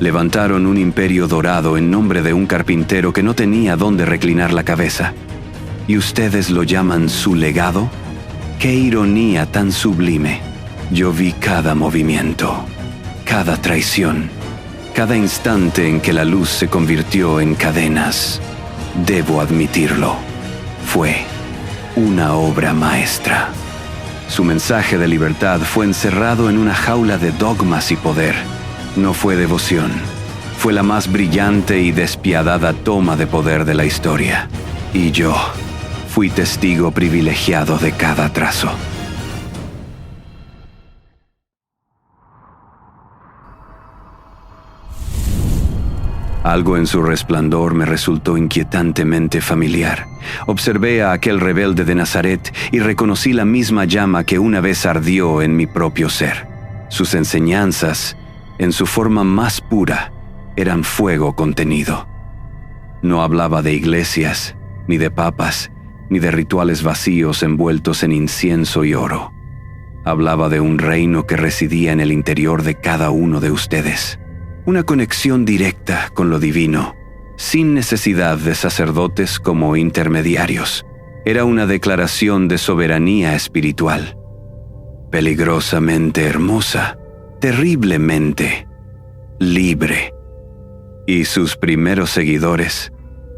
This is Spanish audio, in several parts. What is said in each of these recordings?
Levantaron un imperio dorado en nombre de un carpintero que no tenía dónde reclinar la cabeza. ¿Y ustedes lo llaman su legado? ¡Qué ironía tan sublime! Yo vi cada movimiento, cada traición, cada instante en que la luz se convirtió en cadenas. Debo admitirlo, fue una obra maestra. Su mensaje de libertad fue encerrado en una jaula de dogmas y poder. No fue devoción, fue la más brillante y despiadada toma de poder de la historia. Y yo fui testigo privilegiado de cada trazo. Algo en su resplandor me resultó inquietantemente familiar. Observé a aquel rebelde de Nazaret y reconocí la misma llama que una vez ardió en mi propio ser. Sus enseñanzas, en su forma más pura, eran fuego contenido. No hablaba de iglesias, ni de papas, ni de rituales vacíos envueltos en incienso y oro. Hablaba de un reino que residía en el interior de cada uno de ustedes. Una conexión directa con lo divino, sin necesidad de sacerdotes como intermediarios. Era una declaración de soberanía espiritual. Peligrosamente hermosa, terriblemente libre. Y sus primeros seguidores,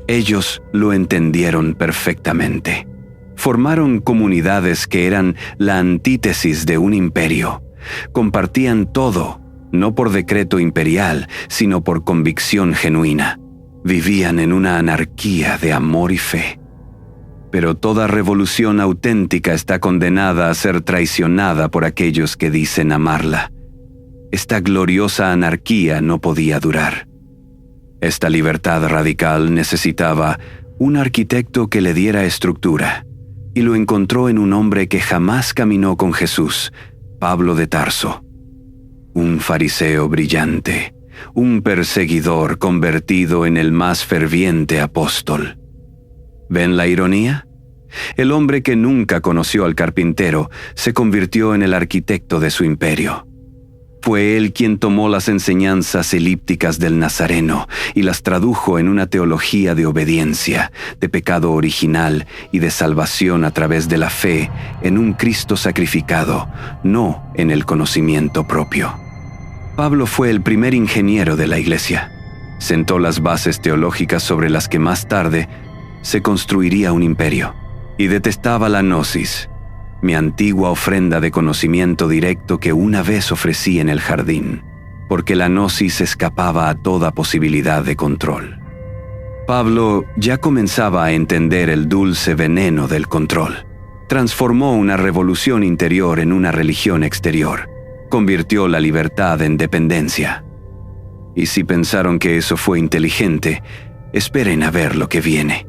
ellos lo entendieron perfectamente. Formaron comunidades que eran la antítesis de un imperio. Compartían todo, no por decreto imperial, sino por convicción genuina. Vivían en una anarquía de amor y fe. Pero toda revolución auténtica está condenada a ser traicionada por aquellos que dicen amarla. Esta gloriosa anarquía no podía durar. Esta libertad radical necesitaba un arquitecto que le diera estructura, y lo encontró en un hombre que jamás caminó con Jesús, Pablo de Tarso. Un fariseo brillante, un perseguidor convertido en el más ferviente apóstol. ¿Ven la ironía? El hombre que nunca conoció al carpintero se convirtió en el arquitecto de su imperio. Fue él quien tomó las enseñanzas elípticas del Nazareno y las tradujo en una teología de obediencia, de pecado original y de salvación a través de la fe en un Cristo sacrificado, no en el conocimiento propio. Pablo fue el primer ingeniero de la Iglesia. Sentó las bases teológicas sobre las que más tarde se construiría un imperio. Y detestaba la gnosis, mi antigua ofrenda de conocimiento directo que una vez ofrecí en el jardín, porque la gnosis escapaba a toda posibilidad de control. Pablo ya comenzaba a entender el dulce veneno del control. Transformó una revolución interior en una religión exterior. Convirtió la libertad en dependencia. Y si pensaron que eso fue inteligente, esperen a ver lo que viene.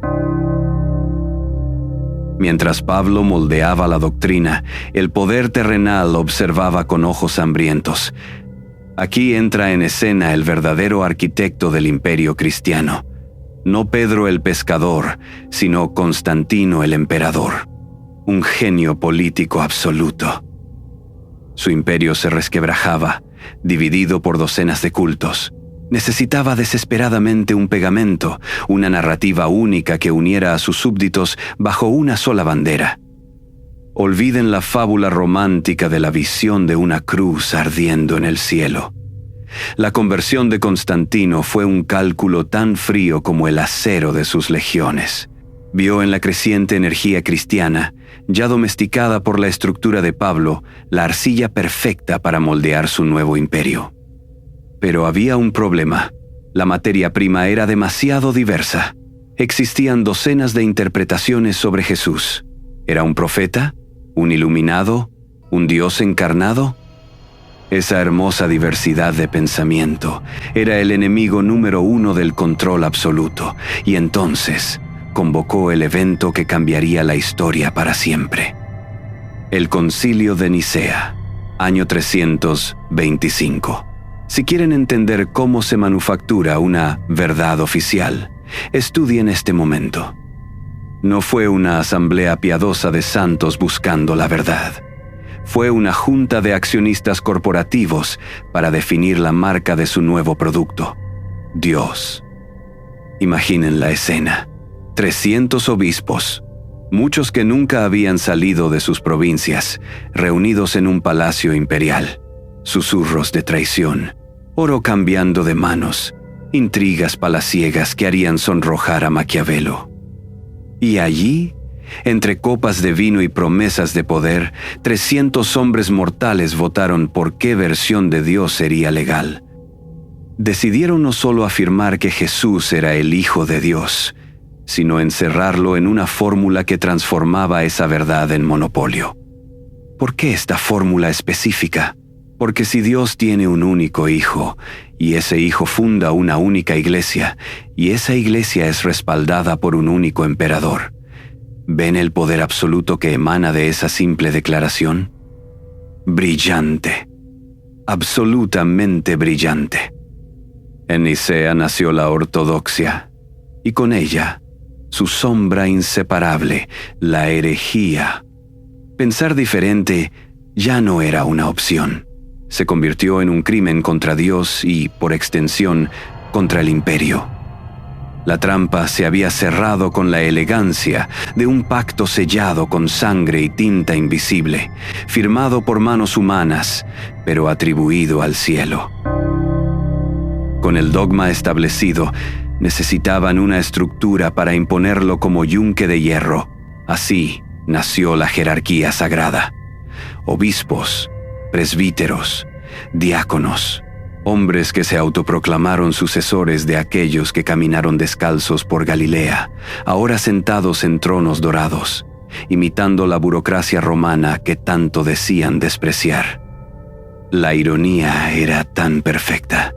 Mientras Pablo moldeaba la doctrina, el poder terrenal observaba con ojos hambrientos. Aquí entra en escena el verdadero arquitecto del imperio cristiano. No Pedro el pescador, sino Constantino el emperador. Un genio político absoluto. Su imperio se resquebrajaba, dividido por docenas de cultos. Necesitaba desesperadamente un pegamento, una narrativa única que uniera a sus súbditos bajo una sola bandera. Olviden la fábula romántica de la visión de una cruz ardiendo en el cielo. La conversión de Constantino fue un cálculo tan frío como el acero de sus legiones. Vio en la creciente energía cristiana, ya domesticada por la estructura de Pablo, la arcilla perfecta para moldear su nuevo imperio. Pero había un problema. La materia prima era demasiado diversa. Existían docenas de interpretaciones sobre Jesús. ¿Era un profeta? ¿Un iluminado? ¿Un Dios encarnado? Esa hermosa diversidad de pensamiento era el enemigo número 1 del control absoluto, y entonces convocó el evento que cambiaría la historia para siempre. El Concilio de Nicea, año 325. Si quieren entender cómo se manufactura una verdad oficial, estudien este momento. No fue una asamblea piadosa de santos buscando la verdad. Fue una junta de accionistas corporativos para definir la marca de su nuevo producto: Dios. Imaginen la escena: 300 obispos, muchos que nunca habían salido de sus provincias, reunidos en un palacio imperial. Susurros de traición, oro cambiando de manos, intrigas palaciegas que harían sonrojar a Maquiavelo. Y allí, entre copas de vino y promesas de poder, 300 hombres mortales votaron por qué versión de Dios sería legal. Decidieron no solo afirmar que Jesús era el Hijo de Dios, sino encerrarlo en una fórmula que transformaba esa verdad en monopolio. ¿Por qué esta fórmula específica? Porque si Dios tiene un único Hijo, y ese Hijo funda una única iglesia, y esa iglesia es respaldada por un único emperador, ¿ven el poder absoluto que emana de esa simple declaración? Brillante. Absolutamente brillante. En Nicea nació la ortodoxia, y con ella, su sombra inseparable, la herejía. Pensar diferente ya no era una opción. Se convirtió en un crimen contra Dios y, por extensión, contra el imperio. La trampa se había cerrado con la elegancia de un pacto sellado con sangre y tinta invisible, firmado por manos humanas, pero atribuido al cielo. Con el dogma establecido, necesitaban una estructura para imponerlo como yunque de hierro. Así nació la jerarquía sagrada. Obispos, presbíteros, diáconos, hombres que se autoproclamaron sucesores de aquellos que caminaron descalzos por Galilea, ahora sentados en tronos dorados, imitando la burocracia romana que tanto decían despreciar. La ironía era tan perfecta.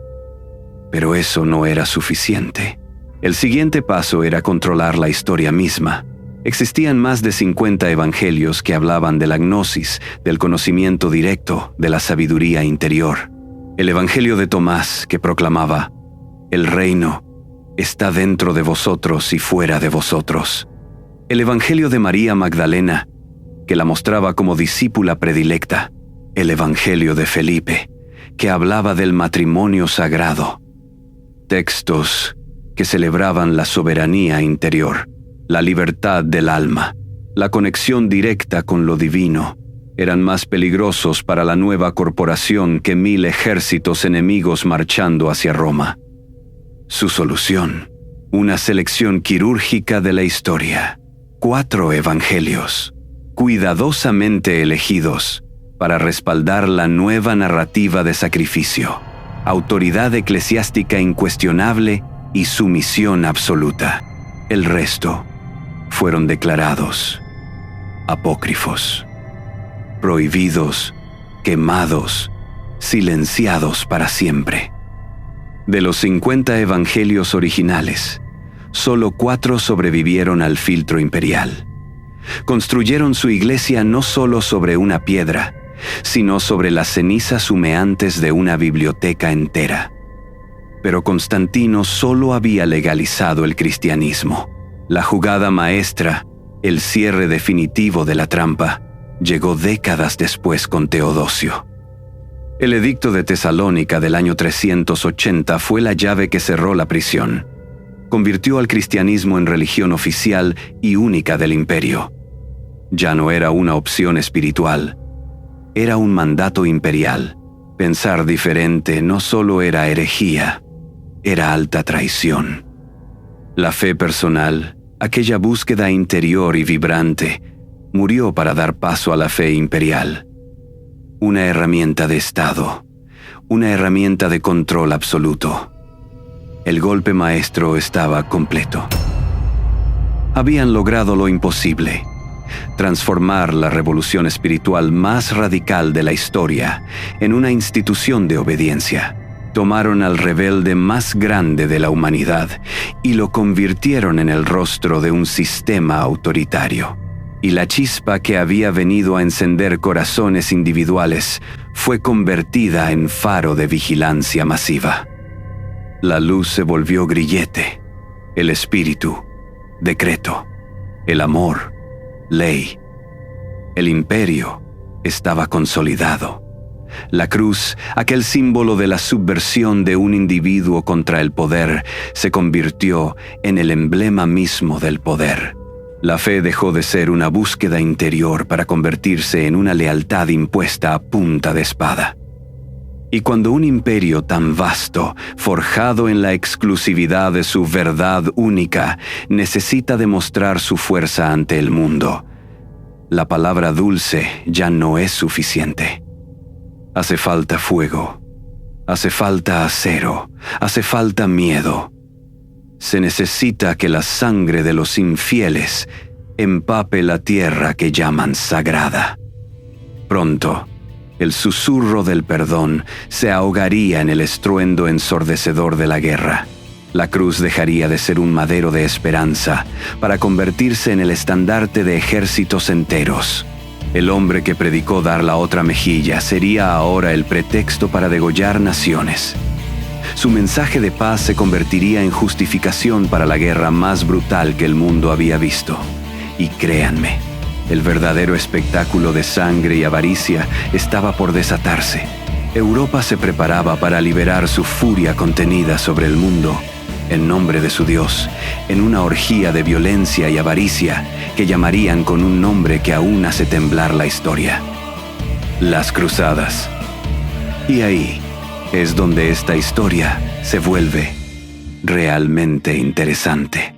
Pero eso no era suficiente. El siguiente paso era controlar la historia misma. Existían más de 50 evangelios que hablaban de la gnosis, del conocimiento directo, de la sabiduría interior. El evangelio de Tomás, que proclamaba: el reino está dentro de vosotros y fuera de vosotros. El evangelio de María Magdalena, que la mostraba como discípula predilecta. El evangelio de Felipe, que hablaba del matrimonio sagrado. Textos que celebraban la soberanía interior, la libertad del alma, la conexión directa con lo divino, eran más peligrosos para la nueva corporación que 1000 ejércitos enemigos marchando hacia Roma. Su solución: una selección quirúrgica de la historia. 4 evangelios, cuidadosamente elegidos para respaldar la nueva narrativa de sacrificio, autoridad eclesiástica incuestionable y sumisión absoluta. El resto fueron declarados apócrifos, prohibidos, quemados, silenciados para siempre. De los 50 evangelios originales, solo 4 sobrevivieron al filtro imperial. Construyeron su iglesia no solo sobre una piedra, sino sobre las cenizas humeantes de una biblioteca entera. Pero Constantino solo había legalizado el cristianismo. La jugada maestra, el cierre definitivo de la trampa, llegó décadas después con Teodosio. El edicto de Tesalónica del año 380 fue la llave que cerró la prisión. Convirtió al cristianismo en religión oficial y única del imperio. Ya no era una opción espiritual, era un mandato imperial. Pensar diferente no solo era herejía, era alta traición. La fe personal, aquella búsqueda interior y vibrante, murió para dar paso a la fe imperial. Una herramienta de Estado, una herramienta de control absoluto. El golpe maestro estaba completo. Habían logrado lo imposible: transformar la revolución espiritual más radical de la historia en una institución de obediencia. Tomaron al rebelde más grande de la humanidad y lo convirtieron en el rostro de un sistema autoritario. Y la chispa que había venido a encender corazones individuales fue convertida en faro de vigilancia masiva. La luz se volvió grillete, el espíritu, decreto, el amor, ley. El imperio estaba consolidado. La cruz, aquel símbolo de la subversión de un individuo contra el poder, se convirtió en el emblema mismo del poder. La fe dejó de ser una búsqueda interior para convertirse en una lealtad impuesta a punta de espada. Y cuando un imperio tan vasto, forjado en la exclusividad de su verdad única, necesita demostrar su fuerza ante el mundo, la palabra dulce ya no es suficiente. Hace falta fuego, hace falta acero, hace falta miedo. Se necesita que la sangre de los infieles empape la tierra que llaman sagrada. Pronto, el susurro del perdón se ahogaría en el estruendo ensordecedor de la guerra. La cruz dejaría de ser un madero de esperanza para convertirse en el estandarte de ejércitos enteros. El hombre que predicó dar la otra mejilla sería ahora el pretexto para degollar naciones. Su mensaje de paz se convertiría en justificación para la guerra más brutal que el mundo había visto. Y créanme, el verdadero espectáculo de sangre y avaricia estaba por desatarse. Europa se preparaba para liberar su furia contenida sobre el mundo, en nombre de su Dios, en una orgía de violencia y avaricia que llamarían con un nombre que aún hace temblar la historia: las Cruzadas. Y ahí es donde esta historia se vuelve realmente interesante.